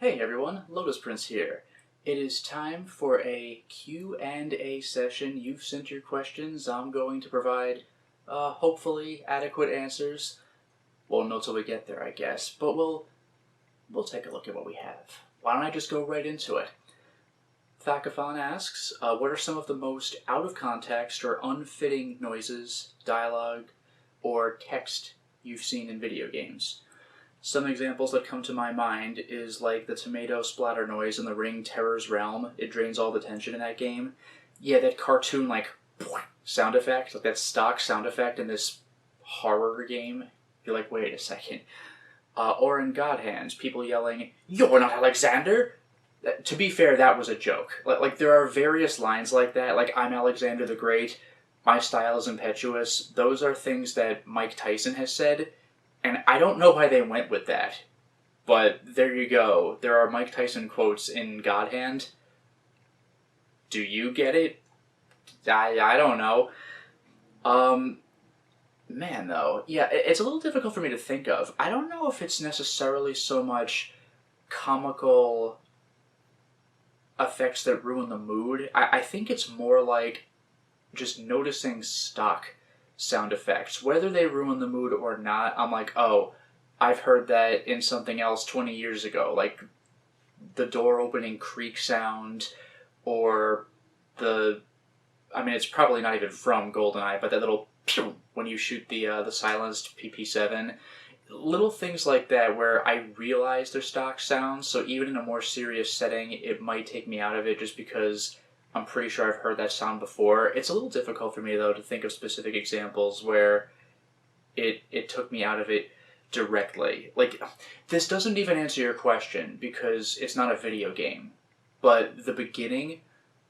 Hey everyone, Lotus Prince here. It is time for a Q&A session. You've sent your questions. I'm going to provide, hopefully, adequate answers. Won't know till we get there, I guess, but we'll take a look at what we have. Why don't I just go right into it? Thacaphon asks, what are some of the most out-of-context or unfitting noises, dialogue, or text you've seen in video games? Some examples that come to my mind is like the tomato splatter noise in the Ring Terror's Realm. It drains all the tension in that game. Yeah, that cartoon like sound effect, like that stock sound effect in this horror game. You're like, wait a second. Or in God Hands, people yelling, "You're not Alexander!" To be fair, that was a joke. Like there are various lines like that, like "I'm Alexander the Great," "My style is impetuous." Those are things that Mike Tyson has said. And I don't know why they went with that, but there you go. There are Mike Tyson quotes in God Hand. Do you get it? I don't know. Man, though, yeah, it's a little difficult for me to think of. I don't know if it's necessarily so much comical effects that ruin the mood. I think it's more like just noticing stock sound effects. Whether they ruin the mood or not, I'm like, oh, I've heard that in something else 20 years ago. Like the door opening creak sound, or it's probably not even from GoldenEye, but that little pew when you shoot the silenced PP7. Little things like that where I realize they're stock sounds, so even in a more serious setting, it might take me out of it just because I'm pretty sure I've heard that sound before. It's a little difficult for me, though, to think of specific examples where it took me out of it directly. Like, this doesn't even answer your question, because it's not a video game. But the beginning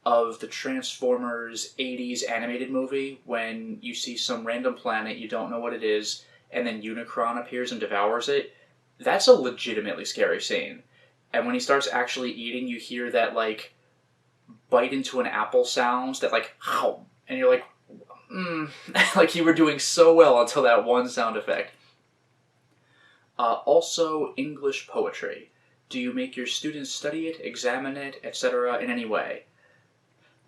of the Transformers 80s animated movie, when you see some random planet, you don't know what it is, and then Unicron appears and devours it, that's a legitimately scary scene. And when he starts actually eating, you hear that, like, bite into an apple sounds that like how, and you're like, like you were doing so well until that one sound effect. Also, English poetry. Do you make your students study it, examine it, etc. in any way?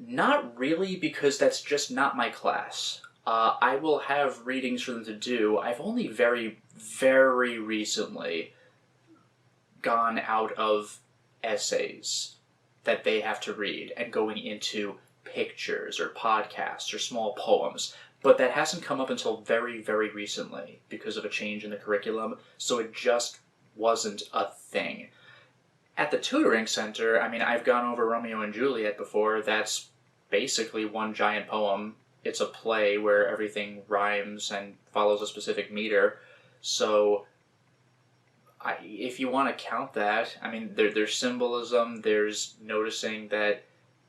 Not really, because that's just not my class. I will have readings for them to do. I've only very, very recently gone out of essays that they have to read and going into pictures or podcasts or small poems. But that hasn't come up until very, very recently because of a change in the curriculum, so it just wasn't a thing. At the tutoring center, I've gone over Romeo and Juliet before. That's basically one giant poem. It's a play where everything rhymes and follows a specific meter. So if you want to count that, there's symbolism, there's noticing that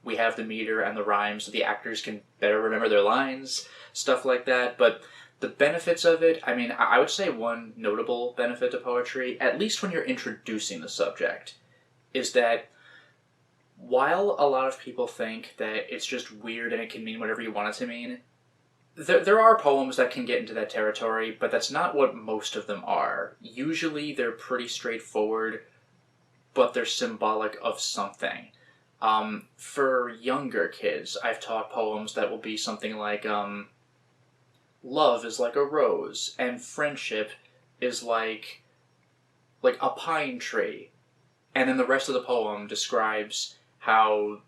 we have the meter and the rhyme so the actors can better remember their lines, stuff like that. But the benefits of it, I would say one notable benefit to poetry, at least when you're introducing the subject, is that while a lot of people think that it's just weird and it can mean whatever you want it to mean, there are poems that can get into that territory, but that's not what most of them are. Usually they're pretty straightforward, but they're symbolic of something. For younger kids, I've taught poems that will be something like, love is like a rose, and friendship is like a pine tree. And then the rest of the poem describes how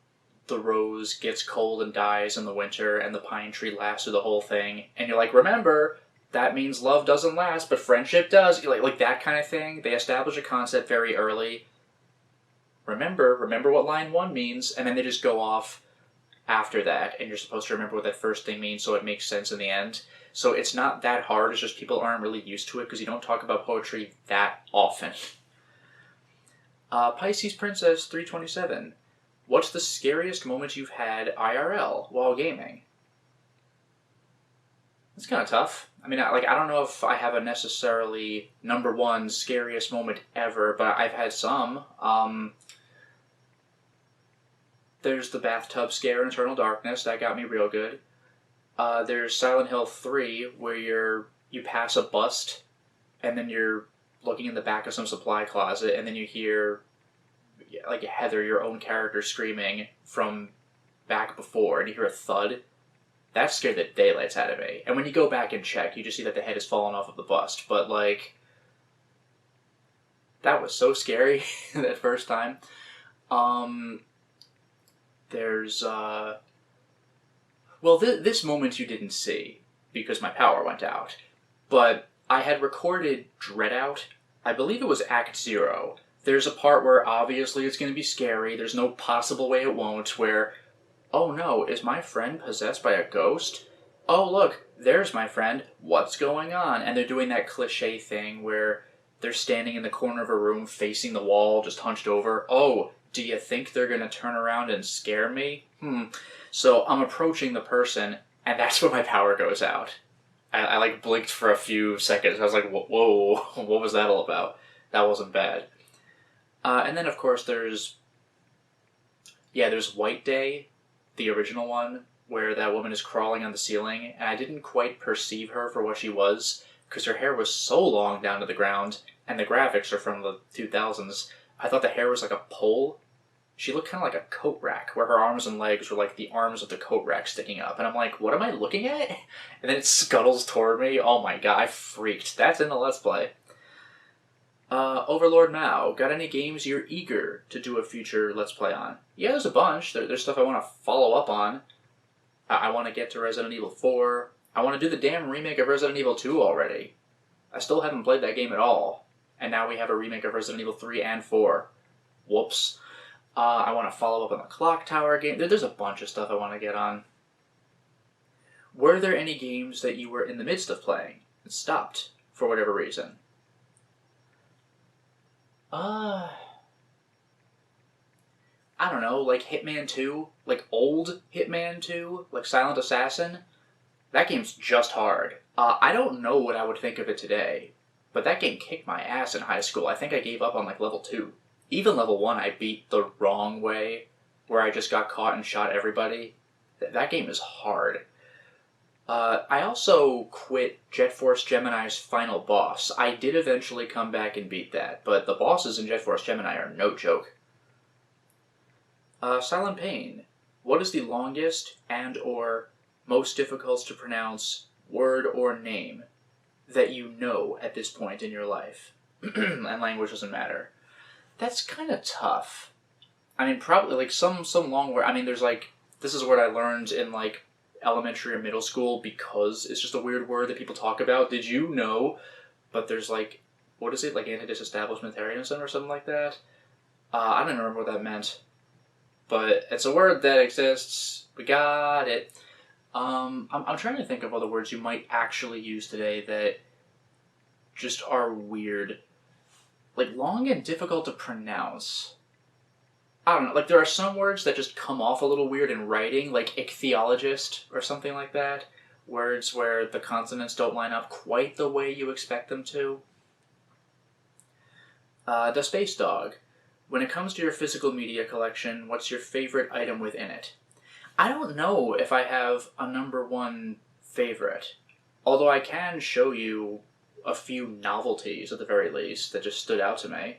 the rose gets cold and dies in the winter, and the pine tree lasts through the whole thing. And you're like, remember, that means love doesn't last, but friendship does. Like that kind of thing. They establish a concept very early. Remember what line 1 means, and then they just go off after that, and you're supposed to remember what that first thing means so it makes sense in the end. So it's not that hard, it's just people aren't really used to it because you don't talk about poetry that often. Pisces Princess 327. What's the scariest moment you've had IRL while gaming? It's kind of tough. I don't know if I have a necessarily number one scariest moment ever, but I've had some. There's the bathtub scare in Eternal Darkness. That got me real good. There's Silent Hill 3, where you pass a bust, and then you're looking in the back of some supply closet, and then you hear like Heather, your own character, screaming from back before, and you hear a thud. That scared the daylights out of me. And when you go back and check, you just see that the head has fallen off of the bust. But, like, that was so scary that first time. There's, well, this moment you didn't see, because my power went out. But I had recorded Dread Out. I believe it was Act 0. There's a part where obviously it's going to be scary. There's no possible way it won't, where, oh no, is my friend possessed by a ghost? Oh look, there's my friend. What's going on? And they're doing that cliche thing where they're standing in the corner of a room facing the wall, just hunched over. Oh, do you think they're going to turn around and scare me? So I'm approaching the person, and that's when my power goes out. I like blinked for a few seconds. I was like, whoa, what was that all about? That wasn't bad. And then, of course, there's White Day, the original one, where that woman is crawling on the ceiling, and I didn't quite perceive her for what she was, because her hair was so long down to the ground, and the graphics are from the 2000s. I thought the hair was like a pole. She looked kind of like a coat rack, where her arms and legs were like the arms of the coat rack sticking up. And I'm like, what am I looking at? And then it scuttles toward me. Oh my god, I freaked. That's in the Let's Play. Overlord Mao, got any games you're eager to do a future Let's Play on? Yeah, there's a bunch. There's stuff I want to follow up on. I want to get to Resident Evil 4. I want to do the damn remake of Resident Evil 2 already. I still haven't played that game at all. And now we have a remake of Resident Evil 3 and 4. Whoops. I want to follow up on the Clock Tower game. There's a bunch of stuff I want to get on. Were there any games that you were in the midst of playing and stopped for whatever reason? I don't know, like Hitman 2, like old Hitman 2, like Silent Assassin. That game's just hard. I don't know what I would think of it today, but that game kicked my ass in high school. I think I gave up on like level 2. Even level 1 I beat the wrong way, where I just got caught and shot everybody. That game is hard. I also quit Jet Force Gemini's final boss. I did eventually come back and beat that, but the bosses in Jet Force Gemini are no joke. Silent Pain. What is the longest and or most difficult to pronounce word or name that you know at this point in your life? And language doesn't matter. That's kind of tough. I mean, probably, like, some long word. I mean, there's, like, this is a word I learned in, like, elementary or middle school because it's just a weird word that people talk about. Did you know? But there's, like, what is it? Like, anti-disestablishmentarianism or something like that? I don't remember what that meant. But it's a word that exists. We got it. I'm trying to think of other words you might actually use today that just are weird. Like, long and difficult to pronounce. I don't know, like, there are some words that just come off a little weird in writing, like ichthyologist or something like that. Words where the consonants don't line up quite the way you expect them to. The Space Dog. When it comes to your physical media collection, what's your favorite item within it? I don't know if I have a number one favorite. Although I can show you a few novelties, at the very least, that just stood out to me.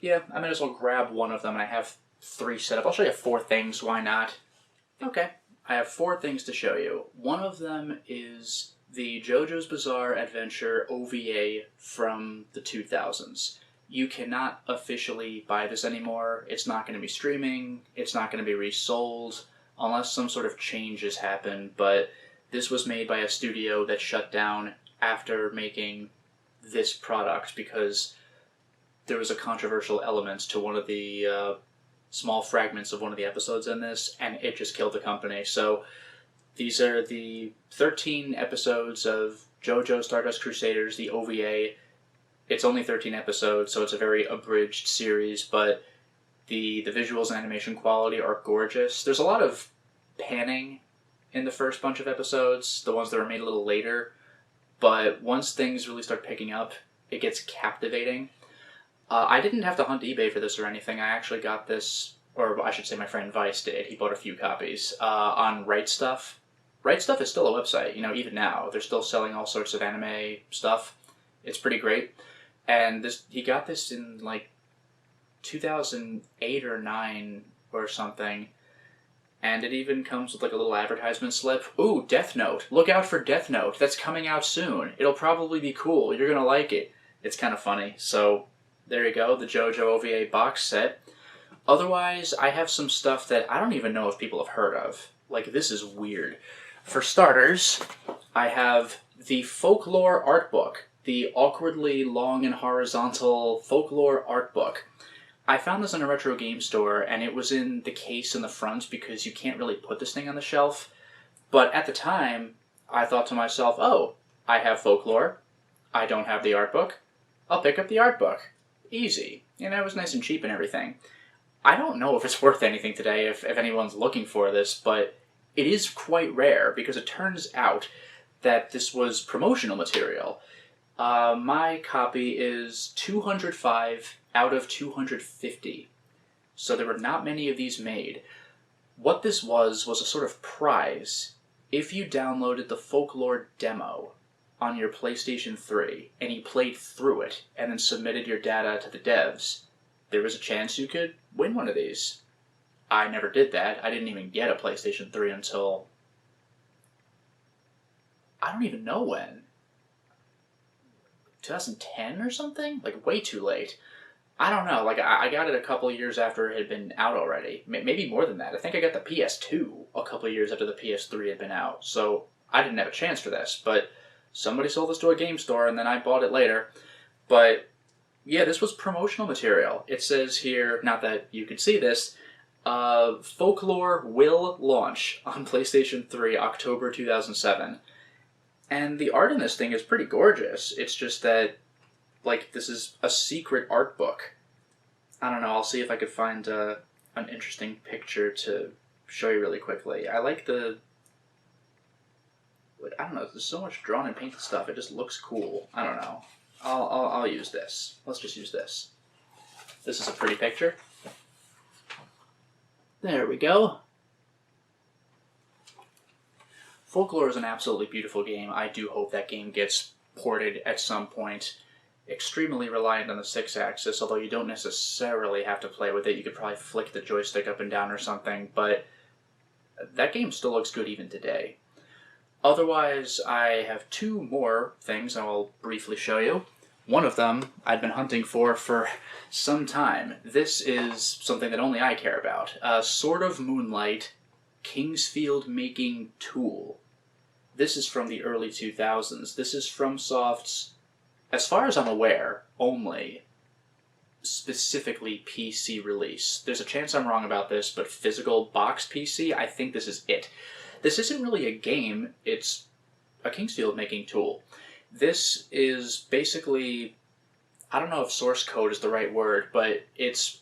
Yeah, I might as well grab one of them, and I have 3 set up. I'll show you 4 things, why not? Okay, I have 4 things to show you. One of them is the JoJo's Bizarre Adventure OVA from the 2000s. You cannot officially buy this anymore. It's not going to be streaming. It's not going to be resold, unless some sort of changes happen, but this was made by a studio that shut down after making this product because there was a controversial element to one of the small fragments of one of the episodes in this, and it just killed the company. So these are the 13 episodes of JoJo Stardust Crusaders, the OVA. It's only 13 episodes, so it's a very abridged series, but the visuals and animation quality are gorgeous. There's a lot of panning in the first bunch of episodes, the ones that were made a little later, but once things really start picking up, it gets captivating. I didn't have to hunt eBay for this or anything. I actually got this, or I should say my friend Vice did. He bought a few copies on Right Stuff. Right Stuff is still a website, even now. They're still selling all sorts of anime stuff. It's pretty great. And he got this in like 2008 or 9 or something. And it even comes with like a little advertisement slip. Ooh, Death Note. Look out for Death Note. That's coming out soon. It'll probably be cool. You're going to like it. It's kind of funny. So there you go, the JoJo OVA box set. Otherwise, I have some stuff that I don't even know if people have heard of. Like, this is weird. For starters, I have the Folklore art book. The awkwardly long and horizontal Folklore art book. I found this in a retro game store, and it was in the case in the front because you can't really put this thing on the shelf. But at the time, I thought to myself, oh, I have Folklore. I don't have the art book. I'll pick up the art book. Easy. You know, it was nice and cheap and everything. I don't know if it's worth anything today, if anyone's looking for this, but it is quite rare because it turns out that this was promotional material. My copy is 205 out of 250. So there were not many of these made. What this was a sort of prize. If you downloaded the Folklore demo on your PlayStation 3 and you played through it and then submitted your data to the devs, there was a chance you could win one of these. I never did that. I didn't even get a PlayStation 3 until... I don't even know when. 2010 or something? Like, way too late. I don't know. Like, I got it a couple of years after it had been out already. Maybe more than that. I think I got the PS2 a couple of years after the PS3 had been out. So I didn't have a chance for this. But somebody sold this to a game store, and then I bought it later. But yeah, this was promotional material. It says here, not that you could see this, Folklore will launch on PlayStation 3 October 2007. And the art in this thing is pretty gorgeous. It's just that, like, this is a secret art book. I don't know, I'll see if I could find an interesting picture to show you really quickly. I like the... I don't know, there's so much drawn and painted stuff, it just looks cool. I don't know. I'll use this. Let's just use this. This is a pretty picture. There we go. Folklore is an absolutely beautiful game. I do hope that game gets ported at some point. Extremely reliant on the 6-axis, although you don't necessarily have to play with it. You could probably flick the joystick up and down or something, but that game still looks good even today. Otherwise, I have two more things I will briefly show you. One of them I've been hunting for some time. This is something that only I care about. Sword of Moonlight Kingsfield Making Tool. This is from the early 2000s. This is FromSoft's, as far as I'm aware, only specifically PC release. There's a chance I'm wrong about this, but physical box PC, I think this is it. This isn't really a game, it's a Kingsfield making tool. This is basically, I don't know if source code is the right word, but it's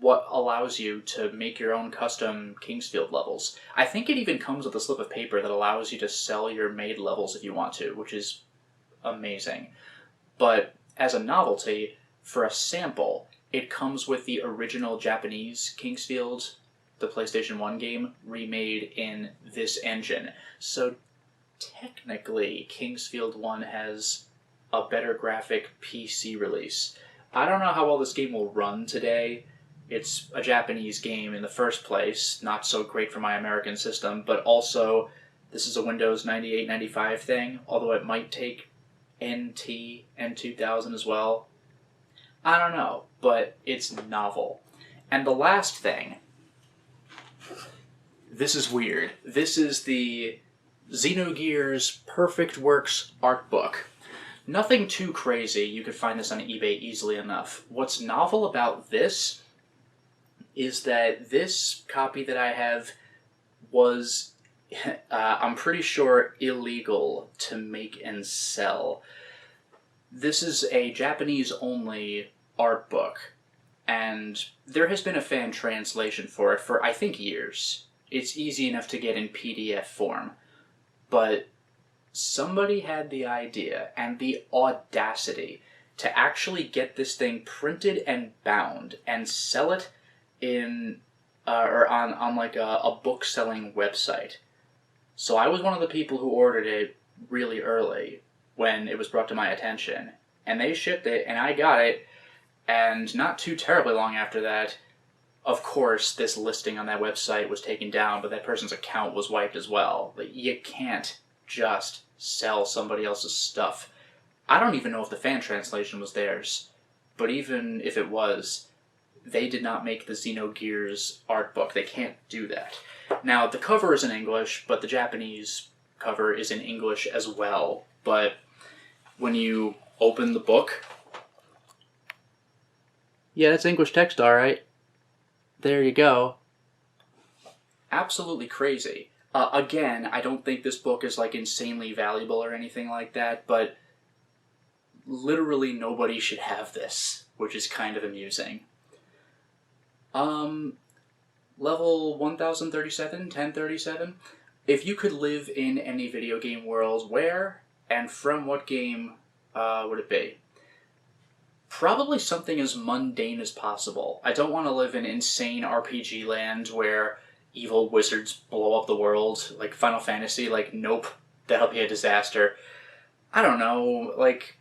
what allows you to make your own custom Kingsfield levels. I think it even comes with a slip of paper that allows you to sell your made levels if you want to, which is amazing. But as a novelty, for a sample, it comes with the original Japanese Kingsfield, the PlayStation 1 game, remade in this engine. So technically, Kingsfield 1 has a better graphic PC release. I don't know how well this game will run today. It's a Japanese game in the first place, not so great for my American system, but also this is a Windows 98, 95 thing, although it might take NT and 2000 as well. I don't know, but it's novel. And the last thing, this is weird. This is the Xenogears Perfect Works art book. Nothing too crazy, you could find this on eBay easily enough. What's novel about this is that this copy that I have was, I'm pretty sure, illegal to make and sell. This is a Japanese-only art book, and there has been a fan translation for it for, I think, years. It's easy enough to get in PDF form, but somebody had the idea and the audacity to actually get this thing printed and bound and sell it in or on like a book selling website. So I was one of the people who ordered it really early when it was brought to my attention, and they shipped it, and I got it, and not too terribly long after that, of course, this listing on that website was taken down, but that person's account was wiped as well. Like, you can't just sell somebody else's stuff. I don't even know if the fan translation was theirs, but even if it was, they did not make the Xenogears art book. They can't do that. Now, the cover is in English, but the Japanese cover is in English as well. But when you open the book, yeah, that's English text, all right. There you go. Absolutely crazy. Again, I don't think this book is like insanely valuable or anything like that, but literally nobody should have this, which is kind of amusing. Level 1037, 1037. If you could live in any video game world, where and from what game would it be? Probably something as mundane as possible. I don't want to live in insane RPG land where evil wizards blow up the world, like Final Fantasy. Like, nope, that'll be a disaster. I don't know, like,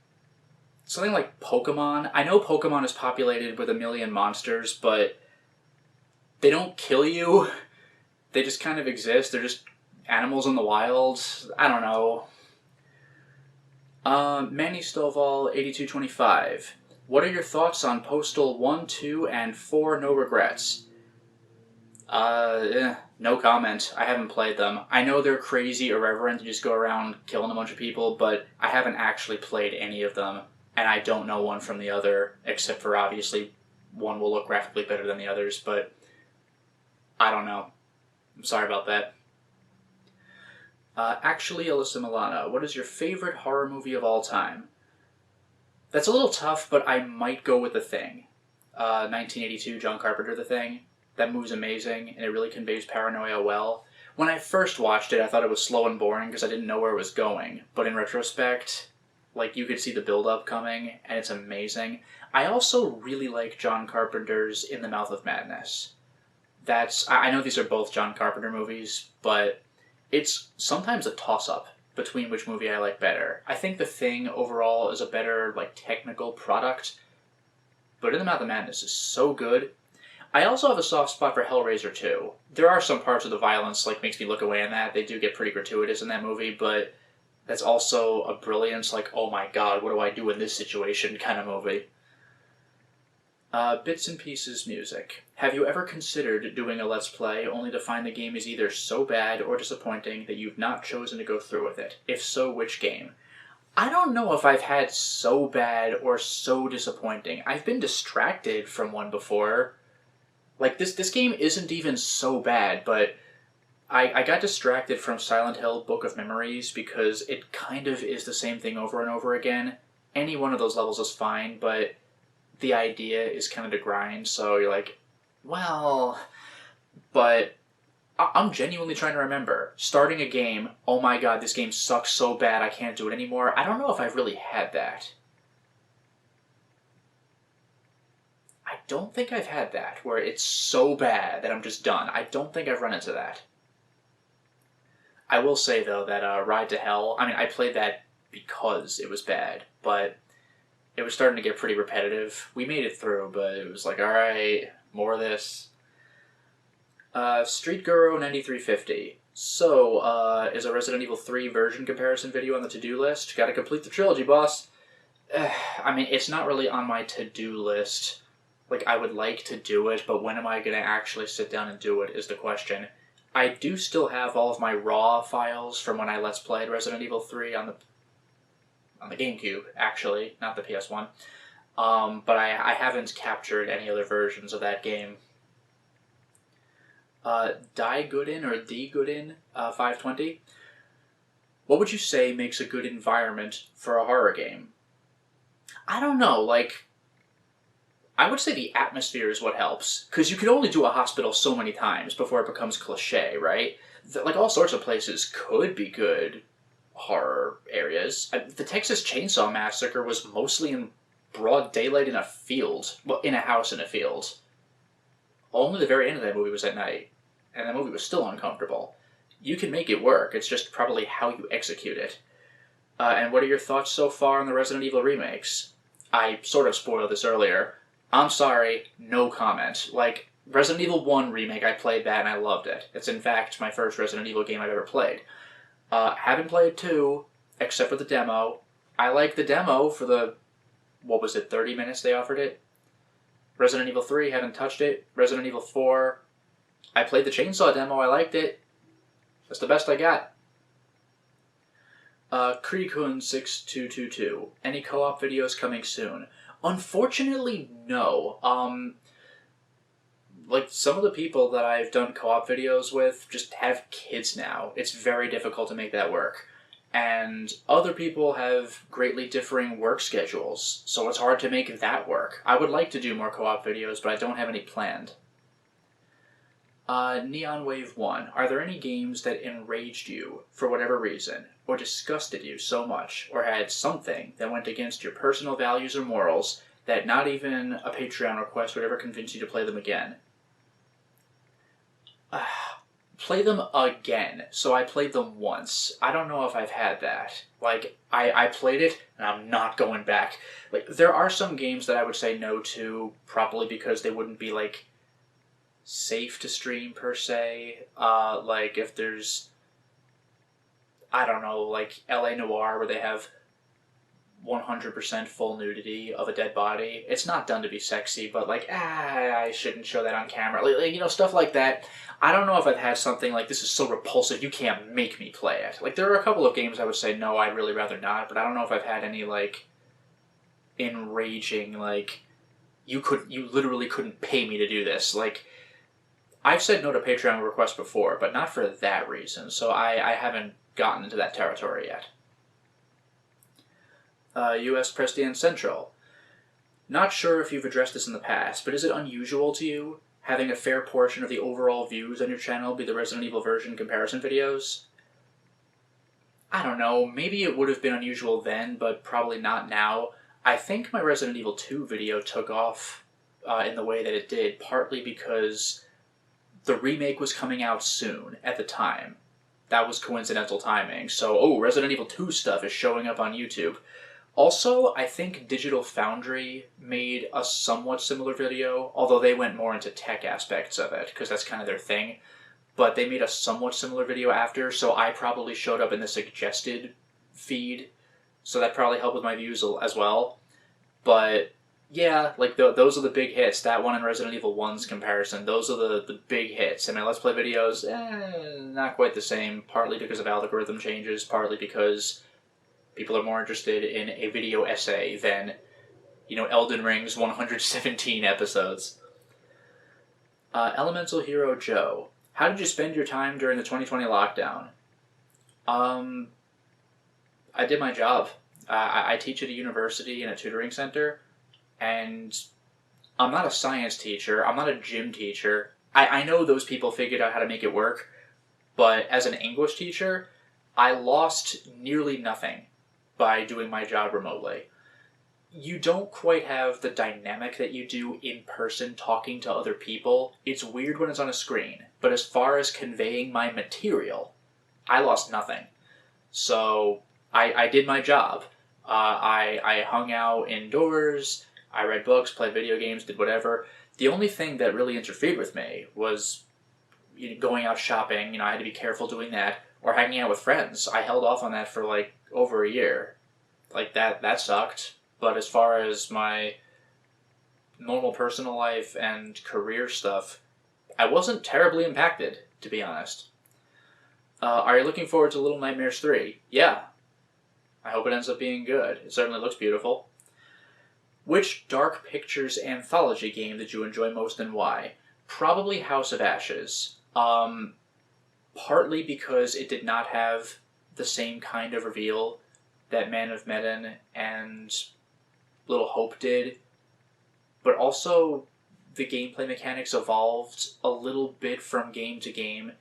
something like Pokemon. I know Pokemon is populated with a million monsters, but they don't kill you. They just kind of exist. They're just animals in the wild. I don't know. Manny Stovall, 8225. What are your thoughts on Postal 1, 2, and 4 No Regrets? No comment. I haven't played them. I know they're crazy irreverent to just go around killing a bunch of people, but I haven't actually played any of them, and I don't know one from the other, except for obviously one will look graphically better than the others, but I don't know. I'm sorry about that. Actually, Alyssa Milano, what is your favorite horror movie of all time? That's a little tough, but I might go with The Thing. 1982, John Carpenter, The Thing. That movie's amazing, and it really conveys paranoia well. When I first watched it, I thought it was slow and boring because I didn't know where it was going. But in retrospect, like, you could see the build-up coming, and it's amazing. I also really like John Carpenter's In the Mouth of Madness. I know these are both John Carpenter movies, but it's sometimes a toss-up between which movie I like better. I think The Thing overall is a better, like, technical product, but In the Mouth of Madness is so good. I also have a soft spot for Hellraiser 2. There are some parts of the violence, like, makes me look away in that. They do get pretty gratuitous in that movie, but that's also a brilliance, like, oh my god, what do I do in this situation kind of movie. Bits and Pieces Music. Have you ever considered doing a Let's Play only to find the game is either so bad or disappointing that you've not chosen to go through with it? If so, which game? I don't know if I've had so bad or so disappointing. I've been distracted from one before. Like, this game isn't even so bad, but I got distracted from Silent Hill Book of Memories because it kind of is the same thing over and over again. Any one of those levels is fine, but the idea is kind of to grind, so you're like, well, but I'm genuinely trying to remember. Starting a game, oh my god, this game sucks so bad I can't do it anymore. I don't know if I've really had that. I don't think I've had that, where it's so bad that I'm just done. I don't think I've run into that. I will say, though, that Ride to Hell, I mean, I played that because it was bad, but it was starting to get pretty repetitive. We made it through, but it was like, alright, more of this. Street Guru 9350. So, is a Resident Evil 3 version comparison video on the to-do list? Gotta complete the trilogy, boss. I mean, it's not really on my to-do list. Like, I would like to do it, but when am I gonna actually sit down and do it is the question. I do still have all of my RAW files from when I Let's Played Resident Evil 3 on the GameCube, actually, not the PS1. But I haven't captured any other versions of that game. Die Goodin, or The Goodin, 520. What would you say makes a good environment for a horror game? I don't know, like, I would say the atmosphere is what helps, because you can only do a hospital so many times before it becomes cliche, right? Like, all sorts of places could be good horror areas. The Texas Chainsaw Massacre was mostly in broad daylight in a field. Well, in a house in a field. Only the very end of that movie was at night, and that movie was still uncomfortable. You can make it work, it's just probably how you execute it. And what are your thoughts so far on the Resident Evil remakes? I sort of spoiled this earlier. I'm sorry, no comment. Like, Resident Evil 1 Remake, I played that and I loved it. It's in fact my first Resident Evil game I've ever played. Haven't played 2, except for the demo. I like the demo for the, what was it, 30 minutes they offered it? Resident Evil 3, haven't touched it. Resident Evil 4, I played the Chainsaw demo, I liked it. That's the best I got. Kriekun6222, any co-op videos coming soon? Unfortunately, no. Like, some of the people that I've done co-op videos with just have kids now. It's very difficult to make that work. And other people have greatly differing work schedules, so it's hard to make that work. I would like to do more co-op videos, but I don't have any planned. Neon Wave 1, are there any games that enraged you for whatever reason, or disgusted you so much, or had something that went against your personal values or morals that not even a Patreon request would ever convince you to play them again? Play them again. So I played them once. I don't know if I've had that. Like, I played it, and I'm not going back. Like, there are some games that I would say no to, probably because they wouldn't be, like, safe to stream, per se. Like, if there's, I don't know, like LA Noire, where they have 100% full nudity of a dead body. It's not done to be sexy, but like, I shouldn't show that on camera. Like, you know, stuff like that. I don't know if I've had something like, this is so repulsive, you can't make me play it. Like, there are a couple of games I would say, no, I'd really rather not, but I don't know if I've had any, like, enraging, like, you literally couldn't pay me to do this. Like, I've said no to Patreon requests before, but not for that reason, so I haven't gotten into that territory yet. U.S. Prestian Central. Not sure if you've addressed this in the past, but is it unusual to you having a fair portion of the overall views on your channel be the Resident Evil version comparison videos? I don't know, maybe it would have been unusual then, but probably not now. I think my Resident Evil 2 video took off in the way that it did, partly because the remake was coming out soon at the time. That was coincidental timing, so, Resident Evil 2 stuff is showing up on YouTube. Also, I think Digital Foundry made a somewhat similar video, although they went more into tech aspects of it, because that's kind of their thing. But they made a somewhat similar video after, so I probably showed up in the suggested feed, so that probably helped with my views as well. But yeah, like those are the big hits. That one and Resident Evil 1's comparison, those are the big hits. And my Let's Play videos, not quite the same, partly because of algorithm changes, partly because people are more interested in a video essay than, you know, Elden Ring's 117 episodes. Elemental Hero Joe. How did you spend your time during the 2020 lockdown? I did my job. I teach at a university in a tutoring center, and I'm not a science teacher. I'm not a gym teacher. I know those people figured out how to make it work, but as an English teacher, I lost nearly nothing by doing my job remotely. You don't quite have the dynamic that you do in person talking to other people. It's weird when it's on a screen, but as far as conveying my material, I lost nothing. So I did my job. I hung out indoors, I read books, played video games, did whatever. The only thing that really interfered with me was going out shopping. I had to be careful doing that, or hanging out with friends. I held off on that for like over a year. Like that sucked. But as far as my normal personal life and career stuff, I wasn't terribly impacted, to be honest. Are you looking forward to Little Nightmares 3? Yeah. I hope it ends up being good. It certainly looks beautiful. Which Dark Pictures anthology game did you enjoy most and why? Probably House of Ashes. Partly because it did not have the same kind of reveal that Man of Medan and Little Hope did, but also the gameplay mechanics evolved a little bit from game to game,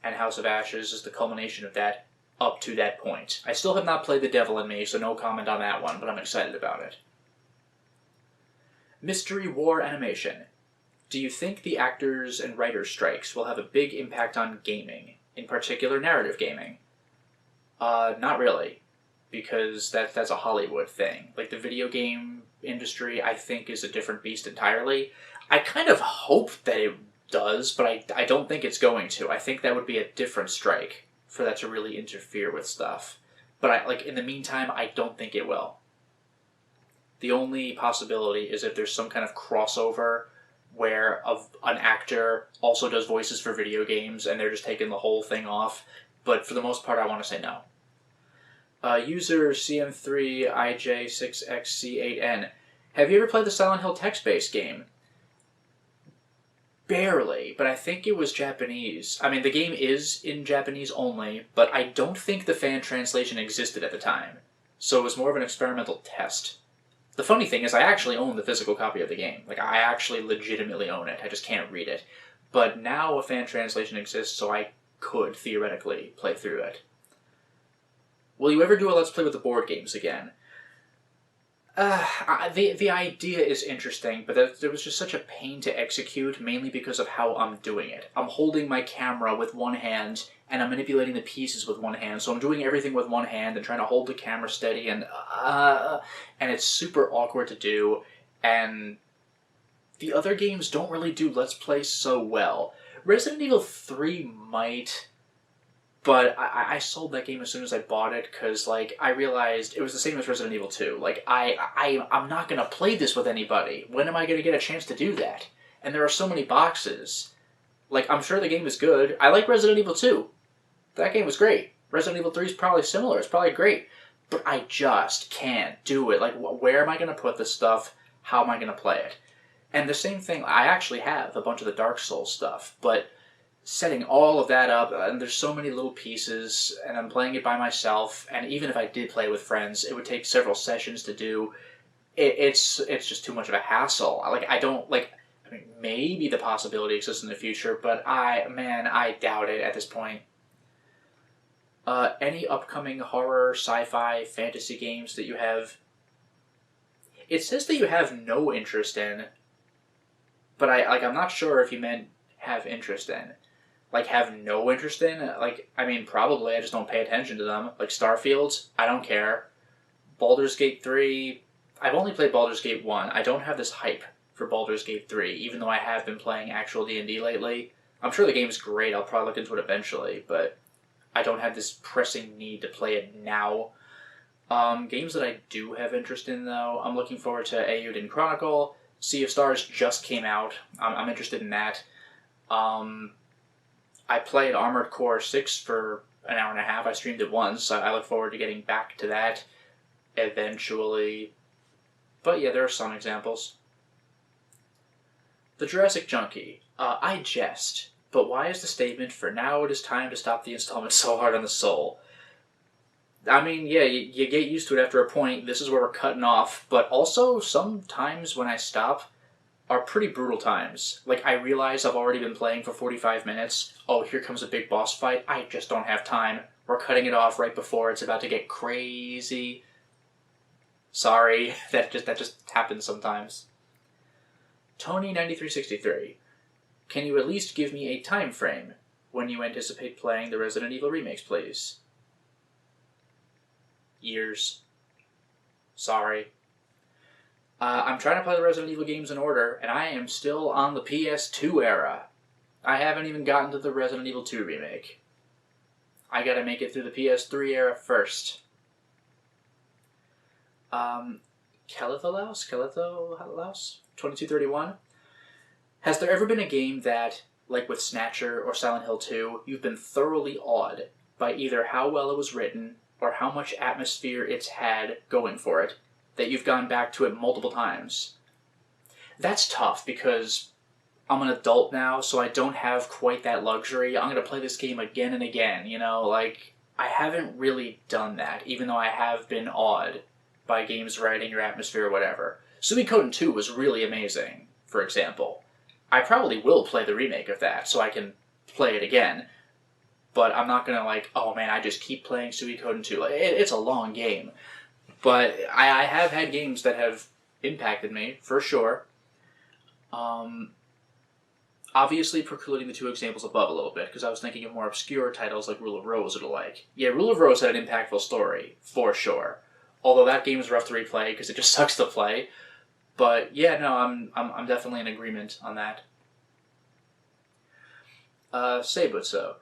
and House of Ashes is the culmination of that up to that point. I still have not played The Devil in Me, so no comment on that one, but I'm excited about it. Mystery War Animation. Do you think the actors and writers' strikes will have a big impact on gaming, in particular narrative gaming? Not really, because that's a Hollywood thing. Like, the video game industry, I think, is a different beast entirely. I kind of hope that it does, but I don't think it's going to. I think that would be a different strike for that to really interfere with stuff. But in the meantime, I don't think it will. The only possibility is if there's some kind of crossover where an actor also does voices for video games and they're just taking the whole thing off. But for the most part, I want to say no. User CM3IJ6XC8N. Have you ever played the Silent Hill text-based game? Barely, but I think it was Japanese. I mean, the game is in Japanese only, but I don't think the fan translation existed at the time. So it was more of an experimental test. The funny thing is I actually own the physical copy of the game. I actually legitimately own it. I just can't read it. But now a fan translation exists, so I could theoretically play through it. Will you ever do a Let's Play with the board games again? The idea is interesting, but it was just such a pain to execute, mainly because of how I'm doing it. I'm holding my camera with one hand, and I'm manipulating the pieces with one hand, so I'm doing everything with one hand and trying to hold the camera steady, and it's super awkward to do, and the other games don't really do Let's Plays so well. Resident Evil 3 might, but I sold that game as soon as I bought it, because, I realized it was the same as Resident Evil 2. I'm not going to play this with anybody. When am I going to get a chance to do that? And there are so many boxes. I'm sure the game is good. I like Resident Evil 2. That game was great. Resident Evil 3 is probably similar. It's probably great. But I just can't do it. Where am I going to put this stuff? How am I going to play it? And the same thing, I actually have a bunch of the Dark Souls stuff, but setting all of that up, and there's so many little pieces, and I'm playing it by myself, and even if I did play with friends, it would take several sessions to do. It's just too much of a hassle. Maybe the possibility exists in the future, but I doubt it at this point. Any upcoming horror, sci-fi, fantasy games that you have? It says that you have no interest in, but I'm not sure if you meant have interest in. Have no interest in? Probably, I just don't pay attention to them. Starfield, I don't care. Baldur's Gate 3, I've only played Baldur's Gate 1. I don't have this hype for Baldur's Gate 3, even though I have been playing actual D&D lately. I'm sure the game's great, I'll probably look into it eventually, but I don't have this pressing need to play it now. Games that I do have interest in, though, I'm looking forward to Eiyuden Chronicle. Sea of Stars just came out. I'm interested in that. I played Armored Core 6 for an hour and a half. I streamed it once. I look forward to getting back to that eventually. But yeah, there are some examples. The Jurassic Junkie. I jest, but why is the statement, "For now it is time to stop the installment," so hard on the soul? Yeah, you get used to it after a point. This is where we're cutting off. But also, sometimes when I stop are pretty brutal times. I realize I've already been playing for 45 minutes. Oh, here comes a big boss fight. I just don't have time. We're cutting it off right before it's about to get crazy. Sorry, that just happens sometimes. Tony9363. Can you at least give me a time frame when you anticipate playing the Resident Evil remakes, please? Years. Sorry. I'm trying to play the Resident Evil games in order, and I am still on the PS2 era. I haven't even gotten to the Resident Evil 2 remake. I gotta make it through the PS3 era first. Kelitholaus? 2231? Has there ever been a game that, like with Snatcher or Silent Hill 2, you've been thoroughly awed by either how well it was written or how much atmosphere it's had going for it, that you've gone back to it multiple times? That's tough because I'm an adult now, so I don't have quite that luxury. I'm going to play this game again and again, I haven't really done that, even though I have been awed by games writing or atmosphere or whatever. Suikoden 2 was really amazing, for example. I probably will play the remake of that, so I can play it again. But I'm not going to oh man, I just keep playing Suikoden 2. It's a long game. But I have had games that have impacted me, for sure. Obviously precluding the two examples above a little bit, because I was thinking of more obscure titles like Rule of Rose or the like. Yeah, Rule of Rose had an impactful story, for sure. Although that game is rough to replay, because it just sucks to play. But yeah, no, I'm definitely in agreement on that. Seibutsu.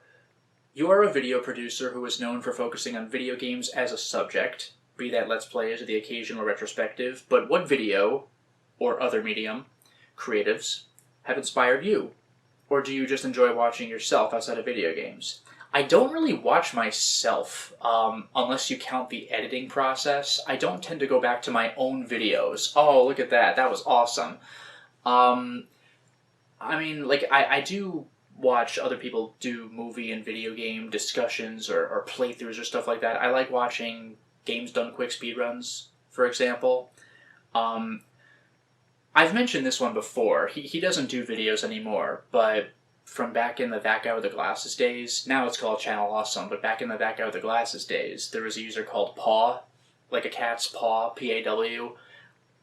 You are a video producer who is known for focusing on video games as a subject, be that Let's Plays or the occasional retrospective, but what video, or other medium, creatives, have inspired you? Or do you just enjoy watching yourself outside of video games? I don't really watch myself, unless you count the editing process. I don't tend to go back to my own videos. Oh, look at that. That was awesome. I mean, like, I do watch other people do movie and video game discussions or playthroughs or stuff like that. I like watching games done quick speedruns, for example. I've mentioned this one before. He doesn't do videos anymore, but from back in the That Guy with the Glasses days, now it's called Channel Awesome, but back in the That Guy with the Glasses days, there was a user called Paw, like a cat's paw, P-A-W,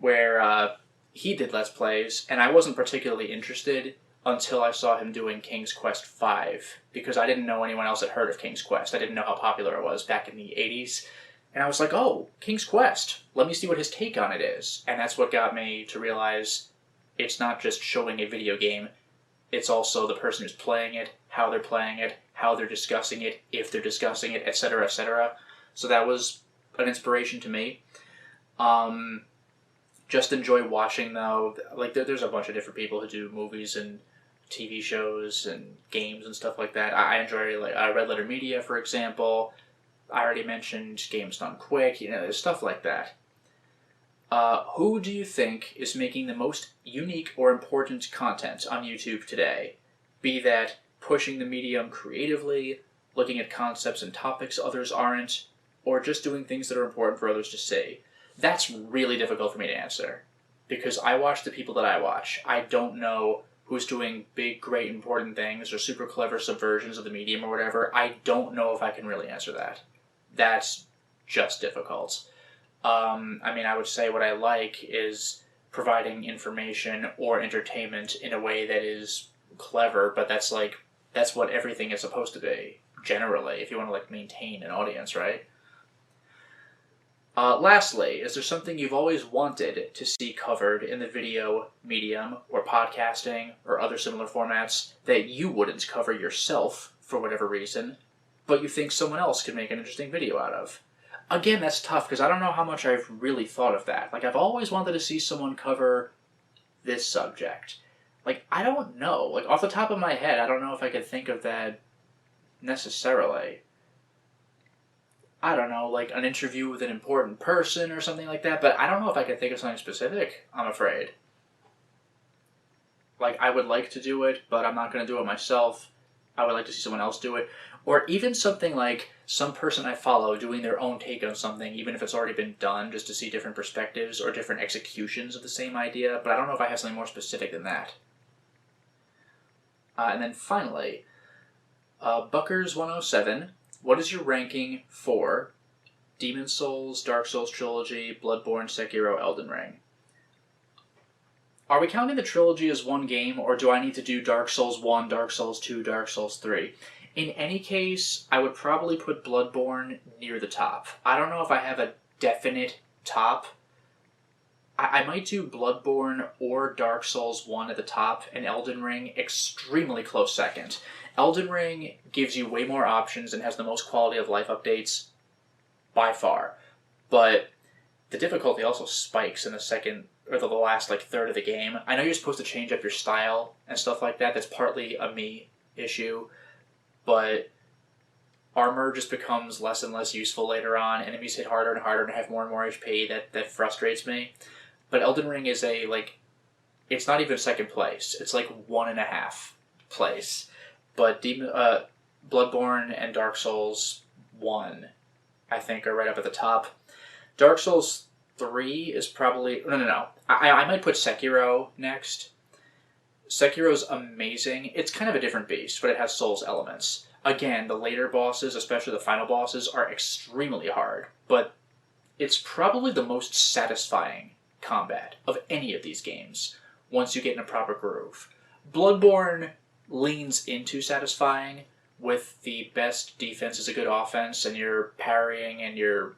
where he did Let's Plays, and I wasn't particularly interested until I saw him doing King's Quest V, because I didn't know anyone else had heard of King's Quest. I didn't know how popular it was back in the 80s. And I was like, oh, King's Quest. Let me see what his take on it is. And that's what got me to realize it's not just showing a video game, it's also the person who's playing it, how they're discussing it, if they're discussing it, etc., etc. So that was an inspiration to me. Just enjoy watching, though. Like, there's a bunch of different people who do movies and TV shows and games and stuff like that. I enjoy, like, Red Letter Media, for example. I already mentioned Games Done Quick. There's stuff like that. Who do you think is making the most unique or important content on YouTube today? Be that pushing the medium creatively, looking at concepts and topics others aren't, or just doing things that are important for others to see. That's really difficult for me to answer, because I watch the people that I watch. I don't know who's doing big, great, important things or super clever subversions of the medium or whatever. I don't know if I can really answer that. That's just difficult. I would say what I like is providing information or entertainment in a way that is clever, but that's what everything is supposed to be, generally, if you want to maintain an audience, right? Lastly, is there something you've always wanted to see covered in the video medium or podcasting or other similar formats that you wouldn't cover yourself for whatever reason, but you think someone else could make an interesting video out of? Again, that's tough because I don't know how much I've really thought of that. I've always wanted to see someone cover this subject. I don't know. Off the top of my head, I don't know if I could think of that necessarily. I don't know, an interview with an important person or something like that, but I don't know if I could think of something specific, I'm afraid. I would like to do it, but I'm not going to do it myself. I would like to see someone else do it. Or even something like some person I follow doing their own take on something, even if it's already been done, just to see different perspectives or different executions of the same idea, but I don't know if I have something more specific than that. And then finally, Buckers107, what is your ranking for Demon's Souls, Dark Souls Trilogy, Bloodborne, Sekiro, Elden Ring? Are we counting the trilogy as one game, or do I need to do Dark Souls 1, Dark Souls 2, Dark Souls 3? In any case, I would probably put Bloodborne near the top. I don't know if I have a definite top. I might do Bloodborne or Dark Souls 1 at the top, and Elden Ring extremely close second. Elden Ring gives you way more options and has the most quality of life updates by far. But the difficulty also spikes in the second, or the last third of the game. I know you're supposed to change up your style and stuff like that. That's partly a me issue. But armor just becomes less and less useful later on. Enemies hit harder and harder and have more and more HP. That frustrates me. But Elden Ring is it's not even second place. It's 1.5 place. But Bloodborne and Dark Souls 1, I think, are right up at the top. Dark Souls 3 is probably... No. I might put Sekiro next. Sekiro's amazing. It's kind of a different beast, but it has Souls elements. Again, the later bosses, especially the final bosses, are extremely hard, but it's probably the most satisfying combat of any of these games once you get in a proper groove. Bloodborne leans into satisfying with the best defense is a good offense, and you're parrying and you're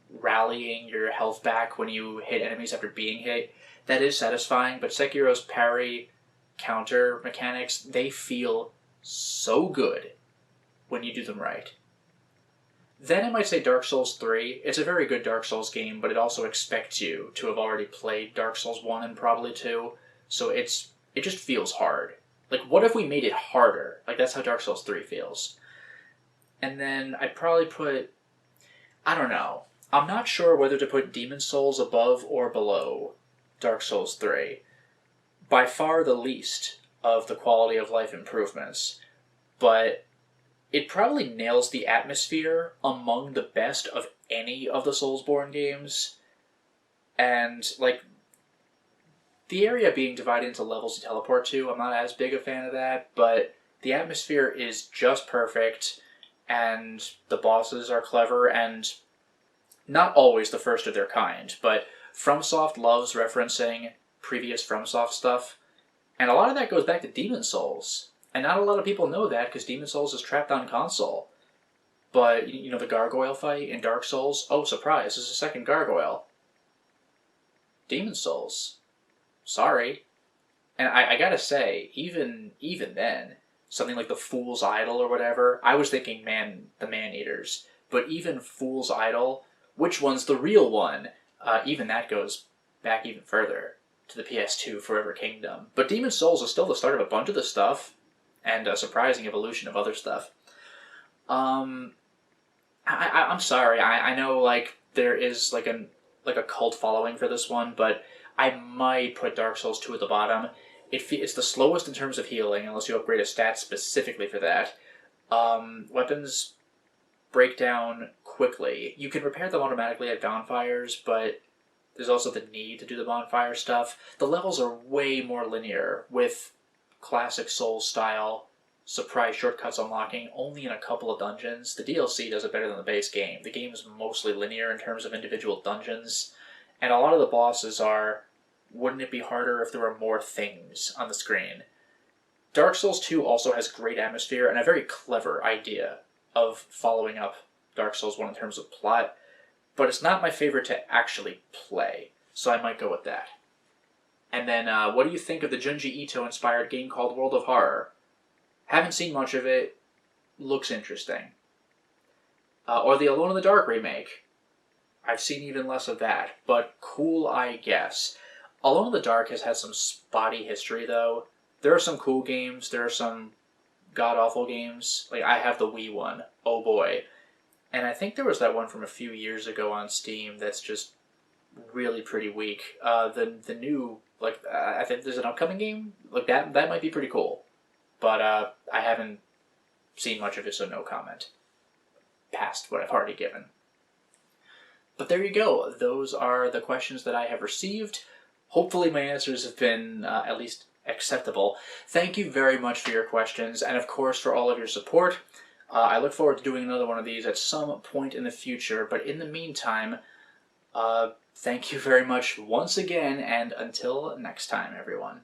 rallying your health back when you hit enemies after being hit, that is satisfying, but Sekiro's parry counter mechanics, they feel so good when you do them right. Then I might say Dark Souls 3. It's a very good Dark Souls game, but it also expects you to have already played Dark Souls 1 and probably 2, so it just feels hard. Like, what if we made it harder? Like, that's how Dark Souls 3 feels. And then I'd probably put... I don't know. I'm not sure whether to put Demon Souls above or below Dark Souls 3. By far the least of the quality of life improvements, but it probably nails the atmosphere among the best of any of the Soulsborne games. And, like, the area being divided into levels to teleport to, I'm not as big a fan of that, but the atmosphere is just perfect, and the bosses are clever, and not always the first of their kind, but FromSoft loves referencing previous FromSoft stuff, and a lot of that goes back to Demon Souls. And not a lot of people know that, because Demon Souls is trapped on console. But, you know, the gargoyle fight in Dark Souls, oh, surprise, there's a second gargoyle. Demon Souls. Sorry. And I gotta say, even then, something like the Fool's Idol or whatever, I was thinking the Man-Eaters. But even Fool's Idol, which one's the real one? Even that goes back even further to the PS2 Forever Kingdom. But Demon Souls is still the start of a bunch of this stuff, and a surprising evolution of other stuff. I'm sorry. I know, like, there is like a cult following for this one, but I might put Dark Souls 2 at the bottom. It's the slowest in terms of healing, unless you upgrade a stat specifically for that. Weapons break down quickly. You can repair them automatically at bonfires, but there's also the need to do the bonfire stuff. The levels are way more linear, with classic Souls-style surprise shortcuts unlocking only in a couple of dungeons. The DLC does it better than the base game. The game is mostly linear in terms of individual dungeons, and a lot of the bosses are, wouldn't it be harder if there were more things on the screen? Dark Souls 2 also has great atmosphere and a very clever idea of following up Dark Souls 1 in terms of plot, but it's not my favorite to actually play, so I might go with that. And then, what do you think of the Junji Ito-inspired game called World of Horror? Haven't seen much of it. Looks interesting. Or the Alone in the Dark remake. I've seen even less of that, but cool, I guess. Alone in the Dark has had some spotty history, though. There are some cool games. There are some god-awful games. Like, I have the Wii one. Oh boy. And I think there was that one from a few years ago on Steam that's just really pretty weak. The new... I think there's an upcoming game. Like, that might be pretty cool. But, I haven't seen much of it, so no comment. Past what I've already given. But there you go. Those are the questions that I have received. Hopefully my answers have been, at least acceptable. Thank you very much for your questions, and of course for all of your support. I look forward to doing another one of these at some point in the future, but in the meantime, thank you very much once again, and until next time, everyone.